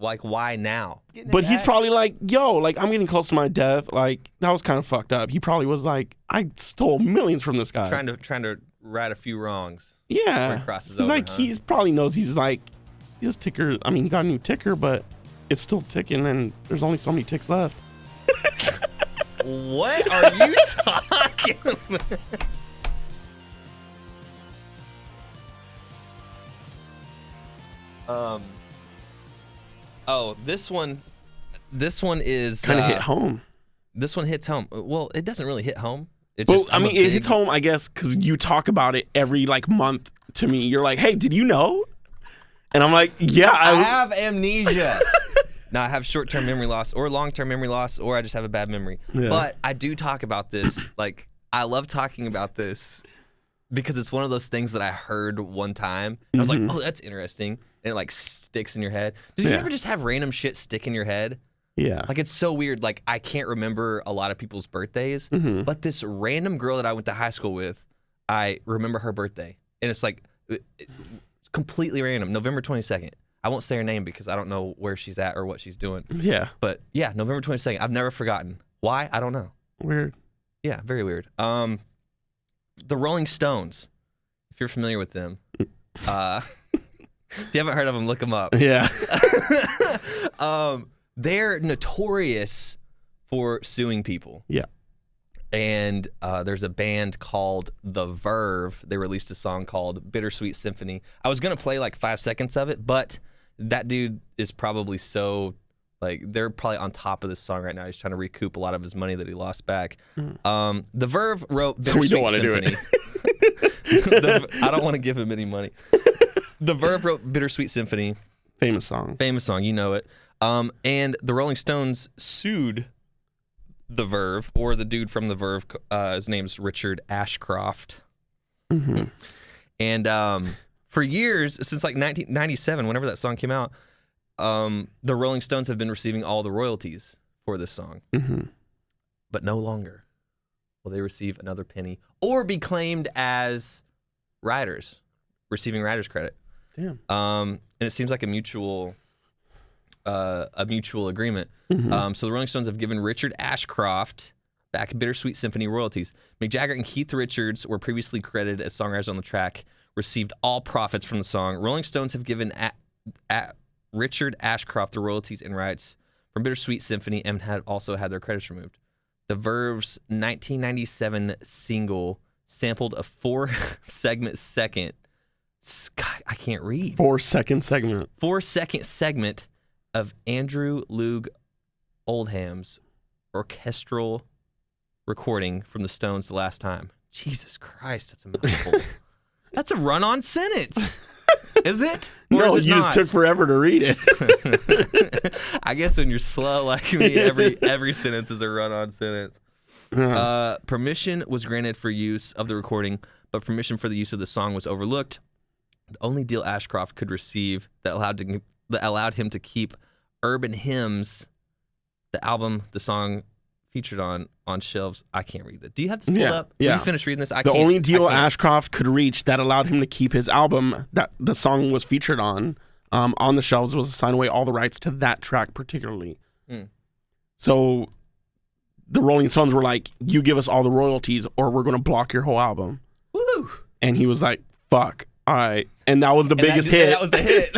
Like, why now? But he's probably like, yo, like, I'm getting close to my death. Like, that was kind of fucked up. He probably was like, I stole millions from this guy. Trying to right a few wrongs. Yeah. Crosses he's over, like, he's probably knows he's like, his ticker, I mean, he got a new ticker, but it's still ticking and there's only so many ticks left. What are you talking about? Oh, this one is kind of hit home. This one hits home. Well, it doesn't really hit home. It hits home, I guess, because you talk about it every like month to me. You're like, hey, did you know? And I'm like, yeah, I have amnesia. Now I have short-term memory loss or long-term memory loss, or I just have a bad memory. Yeah. But I do talk about this. Like, I love talking about this because it's one of those things that I heard one time. And I was like, oh, that's interesting. And it like sticks in your head. Did you ever just have random shit stick in your head? Yeah. Like, it's so weird. Like, I can't remember a lot of people's birthdays, but this random girl that I went to high school with, I remember her birthday. And it's like, it's completely random. November 22nd. I won't say her name because I don't know where she's at or what she's doing. Yeah. But yeah, November 22nd. I've never forgotten. Why? I don't know. Weird. Yeah, very weird. The Rolling Stones, if you're familiar with them, if you haven't heard of them, look them up. Yeah. They're notorious for suing people. Yeah. And there's a band called The Verve. They released a song called Bitter Sweet Symphony. I was going to play like 5 seconds of it, but that dude is probably so, like, they're probably on top of this song right now. He's trying to recoup a lot of his money that he lost back. The Verve wrote Bitter Sweet Symphony. I don't want to give him any money. The Verve wrote Bitter Sweet Symphony. Famous song. Famous song, you know it. And the Rolling Stones sued The Verve, or the dude from The Verve. His name's Richard Ashcroft. And for years, since like 1997, whenever that song came out, the Rolling Stones have been receiving all the royalties for this song. But no longer will they receive another penny or be claimed as writers, receiving writer's credit. Damn. And it seems like a mutual agreement. So the Rolling Stones have given Richard Ashcroft back Bitter Sweet Symphony royalties. Mick Jagger and Keith Richards were previously credited as songwriters on the track, received all profits from the song. Rolling Stones have given Richard Ashcroft the royalties and rights from Bitter Sweet Symphony and also had their credits removed. The Verve's 1997 single sampled a 4-segment second. God, I can't read. 4-second segment. 4-second segment of Andrew Loog Oldham's orchestral recording from the Stones the last time. Jesus Christ, that's a mouthful. That's a run-on sentence. Is it? Or No, is it you not? just took forever to read it. I guess when you're slow like me, every sentence is a run-on sentence. Permission was granted for use of the recording, but permission for the use of the song was overlooked. The only deal Ashcroft could receive that allowed him to keep Urban Hymns, the album the song featured on shelves. I can't read that. Do you have this pulled up? Yeah. When you finish reading this, The only deal Ashcroft could reach that allowed him to keep his album that the song was featured on the shelves was to sign away all the rights to that track particularly. So the Rolling Stones were like, you give us all the royalties or we're going to block your whole album. Woo! And he was like, fuck. All right. And that was the biggest hit. That was the hit.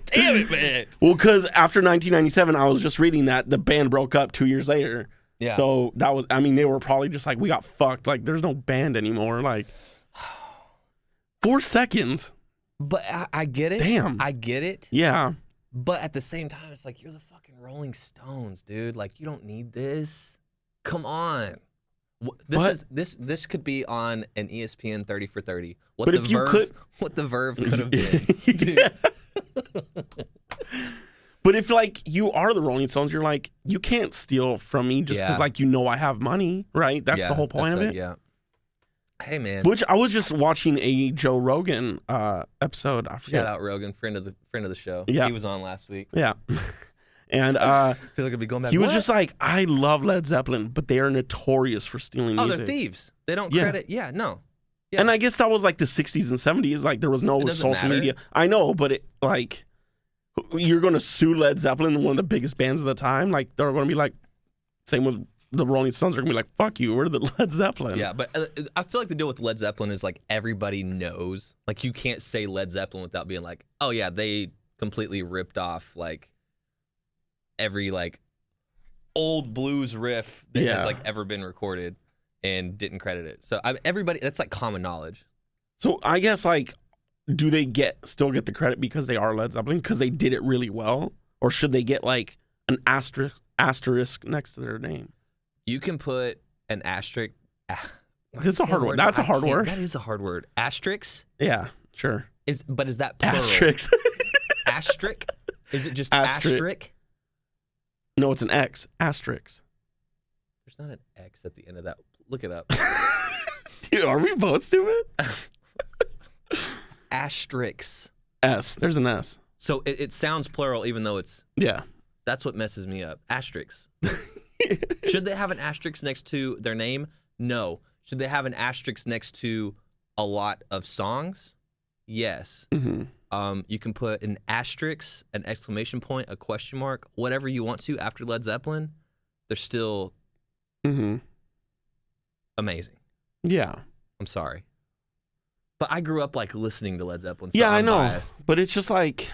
Damn it, man. Well, because after 1997, I was just reading that the band broke up 2 years later. Yeah. So that was, I mean, they were probably just like, we got fucked. Like, there's no band anymore. Like, 4 seconds. But I get it. Damn. I get it. Yeah. But at the same time, it's like, you're the fucking Rolling Stones, dude. Like, you don't need this. Come on. This could be on an ESPN 30 for 30. What the Verve could have been. But if like you are the Rolling Stones, you're like, you can't steal from me just because like you know I have money, right? That's the whole point of it. Yeah. Hey man. Which I was just watching a Joe Rogan episode. I forget. Shout out Rogan, friend of the show. Yeah. He was on last week. Yeah. And I feel like I'd be going back. He was just like, I love Led Zeppelin, but they are notorious for stealing music. Oh, they're thieves. They don't credit. Yeah, no. Yeah. And I guess that was like the 60s and 70s. Like there was no social media. I know, but it like You're going to sue Led Zeppelin, one of the biggest bands of the time. Like, they're going to be like, same with the Rolling Stones. They're going to be like, fuck you, we're the Led Zeppelin. Yeah, but I feel like the deal with Led Zeppelin is like everybody knows. Like you can't say Led Zeppelin without being like, oh yeah, they completely ripped off like every like old blues riff that has like ever been recorded and didn't credit it. So everybody, that's like common knowledge. So I guess like, do they still get the credit because they are Led Zeppelin because they did it really well, or should they get like an asterisk next to their name? You can put an asterisk. That's a hard word. That's a hard word. That is a hard word. Asterisks? Yeah, sure. But is that plural? Asterisk. Asterisk? Is it just asterisk? No, it's an X. Asterisk. There's not an X at the end of that. Look it up. Dude, are we both stupid? Asterisks. S. There's an S. So it sounds plural even though it's... Yeah. That's what messes me up. Asterisks. Should they have an asterisk next to their name? No. Should they have an asterisk next to a lot of songs? Yes. Mm-hmm. You can put an asterisk, an exclamation point, a question mark, whatever you want to after Led Zeppelin. They're still amazing. Yeah. I'm sorry. But I grew up like listening to Led Zeppelin. So yeah, I know. Biased. But it's just like,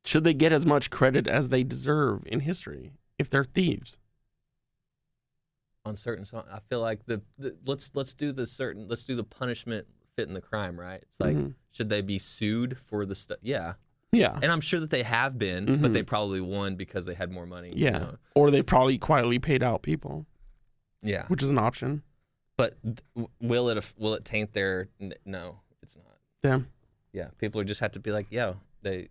should they get as much credit as they deserve in history if they're thieves? On certain songs, I feel like let's do the punishment fitting the crime, right? It's like, should they be sued for the stuff? Yeah. Yeah. And I'm sure that they have been, but they probably won because they had more money. Yeah. You know? Or they probably quietly paid out people. Yeah. Which is an option. But will it taint their? No, it's not. Yeah. Yeah. People are just have to be like, they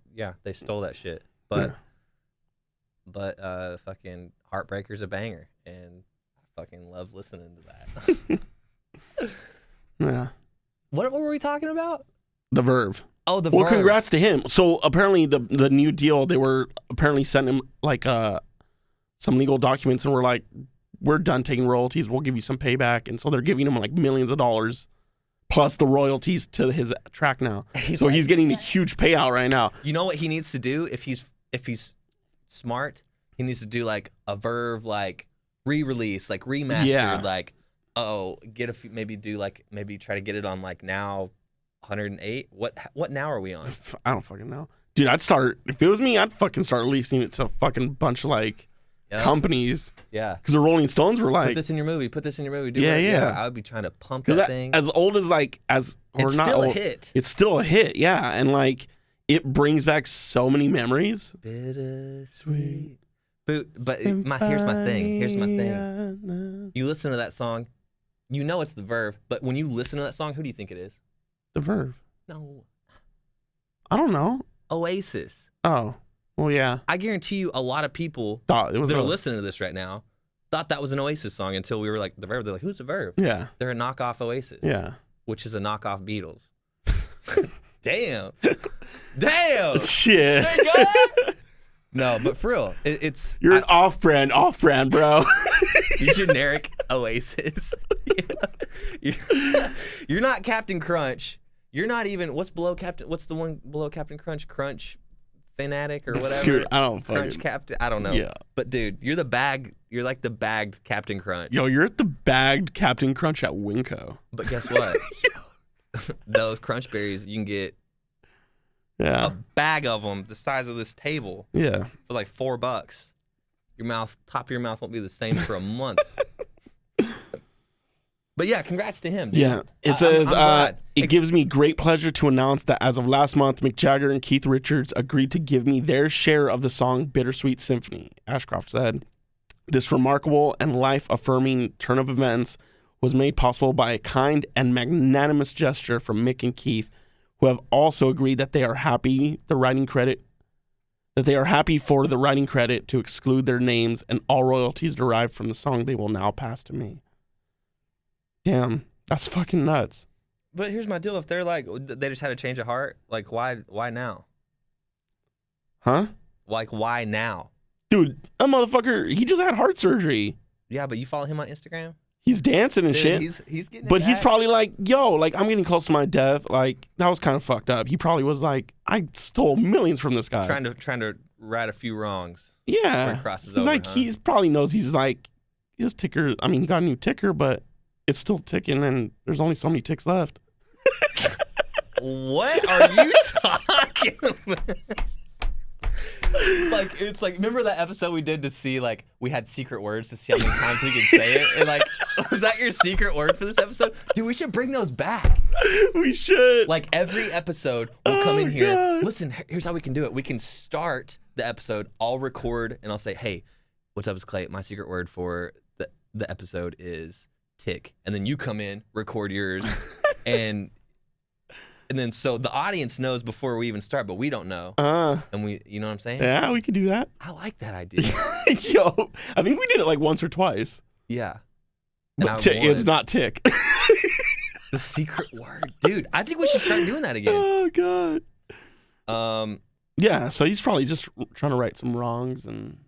stole that shit. But fucking Heartbreaker's a banger, and I fucking love listening to that. Yeah. What were we talking about? The Verve. Oh, the Well, Verve. congrats to him. So apparently the new deal, they were apparently sending him like some legal documents and were like, we're done taking royalties. We'll give you some payback. And so they're giving him like millions of dollars plus the royalties to his track now. He's getting a huge payout right now. You know what he needs to do if he's smart? He needs to do like a Verve like re-release, like remastered, like maybe try to get it on like now 108. What now are we on? I don't fucking know. Dude, if it was me, I'd fucking start leasing it to a fucking bunch of like companies. Yeah. Because the Rolling Stones were like, put this in your movie. Yeah. I would be trying to pump that thing. As old as it's still a hit. It's still a hit, yeah. And like it brings back so many memories. Bitter Sweet. But here's my thing. You listen to that song, you know it's the Verve, but when you listen to that song, who do you think it is? The Verve. No. I don't know. Oasis. Oh. Well, yeah. I guarantee you a lot of people thought it was that are listening to this right now thought that was an Oasis song until we were like, the Verve. They're like, who's the Verve? Yeah. They're a knockoff Oasis. Yeah. Which is a knockoff Beatles. Damn. Shit. There you go. No, but for real, you're an off-brand, bro. You generic Oasis. You're not Captain Crunch. You're not even what's the one below Captain Crunch? Crunch Fanatic or whatever. I don't Crunch Captain. I don't know. Yeah. But dude, you're like the bagged Captain Crunch. Yo, you're at the bagged Captain Crunch at Winco. But guess what? Those Crunch Berries, you can get a bag of them the size of this table. Yeah. For like $4. Top of your mouth won't be the same for a month. But yeah, congrats to him, dude. Yeah. It says, it gives me great pleasure to announce that as of last month, Mick Jagger and Keith Richards agreed to give me their share of the song Bitter Sweet Symphony. Ashcroft said, this remarkable and life-affirming turn of events was made possible by a kind and magnanimous gesture from Mick and Keith, who have also agreed that they are happy for the writing credit to exclude their names and all royalties derived from the song they will now pass to me. Damn, that's fucking nuts. But here's my deal. If they're like, they just had a change of heart, like, why now? Huh? Like, why now? Dude, that motherfucker, he just had heart surgery. Yeah, but you follow him on Instagram? He's dancing and shit. He's getting. But he's probably like, yo, like, I'm getting close to my death. Like, that was kind of fucked up. He probably was like, I stole millions from this guy. trying to right a few wrongs. Yeah. Crosses he's over, like, huh? he's probably knows he's like, his ticker, I mean, he got a new ticker, but it's still ticking and there's only so many ticks left. What are you talking about? It's like remember that episode we did to see like we had secret words to see how many times we could say it, and like was that your secret word for this episode? Dude, we should bring those back. We should. Like every episode we'll come in here. God. Listen, here's how we can do it. We can start the episode, I'll record, and I'll say, hey, what's up, it's Clay. My secret word for the episode is tick. And then you come in, record yours, and then so the audience knows before we even start, but we don't know. And you know what I'm saying? Yeah, we could do that. I like that idea. Yo, I think we did it like once or twice. Yeah. But it's not tick. The secret word. Dude, I think we should start doing that again. Oh, God. Yeah, so he's probably just trying to right some wrongs and